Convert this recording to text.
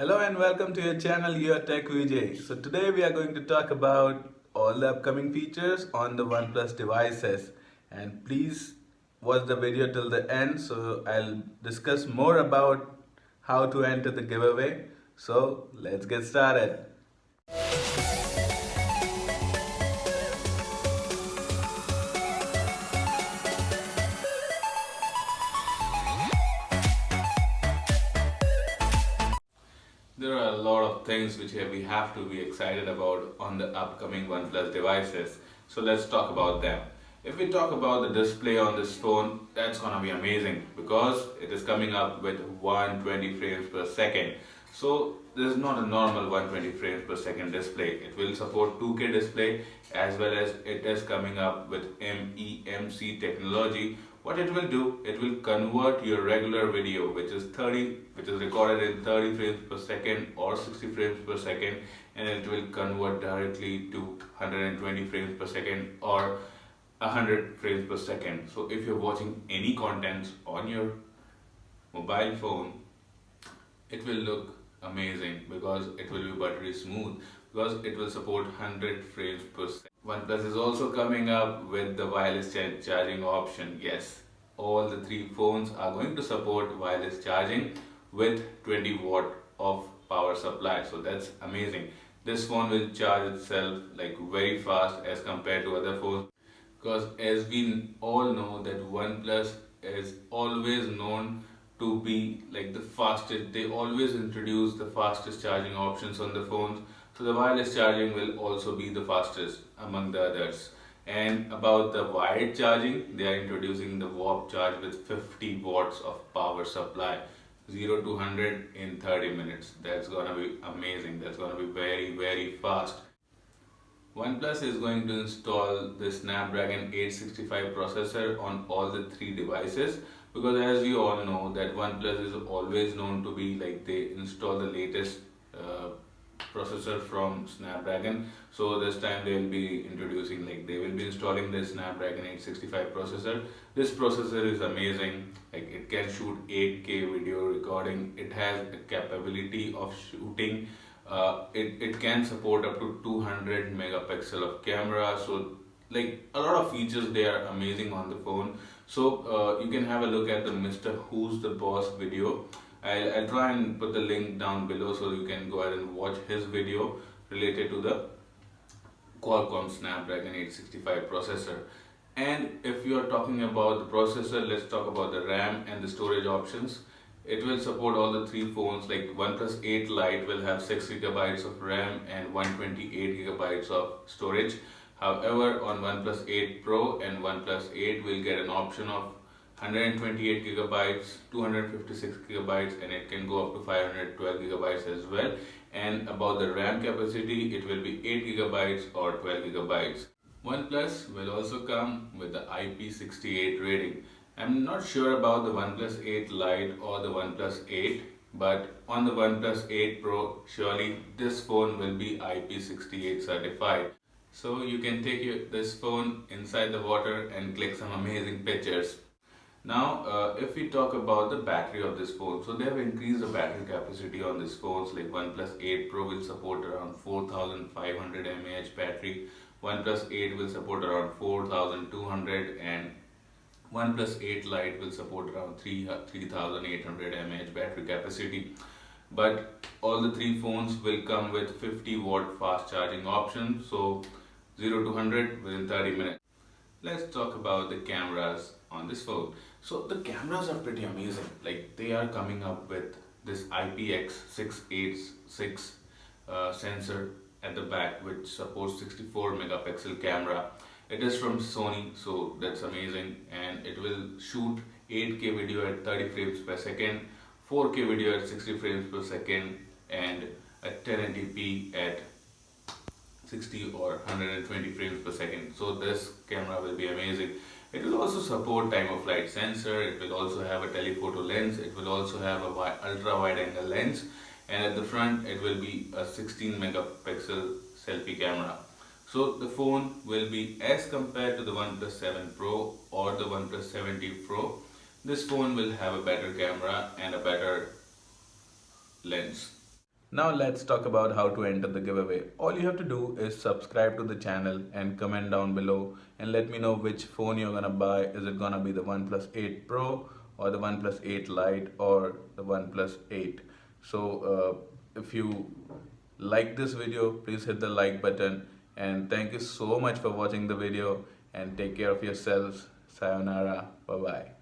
Hello and welcome to your channel Urtechvj. So today we are going to talk about all the upcoming features on the OnePlus devices, and please watch the video till the end, so I'll discuss more about how to enter the giveaway. So let's get started. There are a lot of things which we have to be excited about on the upcoming OnePlus devices. So let's talk about them. If we talk about the display on this phone, that's gonna be amazing because it is coming up with 120 frames per second. So this is not a normal 120 frames per second display. It will support 2K display, as well as it is coming up with memc technology. What it will do, it will convert your regular video, which is recorded in 30 frames per second or 60 frames per second, and it will convert directly to 120 frames per second or 100 frames per second. So if you're watching any content on your mobile phone, it will look amazing because it will be buttery smooth, because it will support 100 frames per second. OnePlus is also coming up with the wireless charging option. Yes, all the three phones are going to support wireless charging with 20 watt of power supply. So that's amazing. This phone will charge itself like very fast as compared to other phones, because as we all know that OnePlus is always known to be like the fastest. They always introduce the fastest charging options on the phones. So the wireless charging will also be the fastest among the others. And about the wired charging, they are introducing the warp charge with 50 watts of power supply, 0 to 100 in 30 minutes. That's gonna be amazing. That's gonna be very fast. OnePlus is going to install the Snapdragon 865 processor on all the three devices, because as we all know that OnePlus is always known to be like they install the latest processor from Snapdragon. So this time they will be introducing, like they will be installing the Snapdragon 865 processor. This processor is amazing. Like it can shoot 8K video recording. It has the capability of shooting. It can support up to 200 megapixel of camera. So like a lot of features, they are amazing on the phone. So you can have a look at the Mr. Who's the Boss video. I'll try and put the link down below so you can go ahead and watch his video related to the Qualcomm Snapdragon 865 processor. And if you are talking about the processor, let's talk about the RAM and the storage options. It will support all the three phones. Like OnePlus 8 Lite will have 6 gigabytes of RAM and 128 gigabytes of storage. However, on OnePlus 8 Pro and OnePlus 8 will get an option of 128 gigabytes, 256 gigabytes, and it can go up to 512 gigabytes as well. And about the RAM capacity, it will be 8 gigabytes or 12 gigabytes. OnePlus will also come with the IP68 rating. I'm not sure about the OnePlus 8 Lite or the OnePlus 8, but on the OnePlus 8 Pro, surely this phone will be IP68 certified. So you can take this phone inside the water and click some amazing pictures. Now, if we talk about the battery of this phone, so they have increased the battery capacity on these phones. Like OnePlus 8 Pro will support around 4500 mAh battery, OnePlus 8 will support around 4200, and OnePlus 8 Lite will support around 3800 mAh battery capacity. But all the three phones will come with 50 watt fast charging option, so 0 to 100 within 30 minutes. Let's talk about the cameras on this phone. So the cameras are pretty amazing. Like they are coming up with this IPX686 sensor at the back, which supports 64 megapixel camera. It is from Sony, so that's amazing, and it will shoot 8K video at 30 frames per second, 4K video at 60 frames per second, and at 1080p at 60 or 120 frames per second. So this camera will be amazing. It will also support time of flight sensor. It will also have a telephoto lens. It will also have a ultra wide angle lens, and at the front it will be a 16 megapixel selfie camera. So the phone will be, as compared to the OnePlus 7 Pro or the OnePlus 7T Pro, this phone will have a better camera and a better lens. Now let's talk about how to enter the giveaway. All you have to do is subscribe to the channel and comment down below and let me know which phone you're gonna buy. Is it gonna be the OnePlus 8 Pro or the OnePlus 8 Lite or the OnePlus 8? So if you like this video, please hit the like button, and thank you so much for watching the video, and take care of yourselves. Sayonara. Bye bye.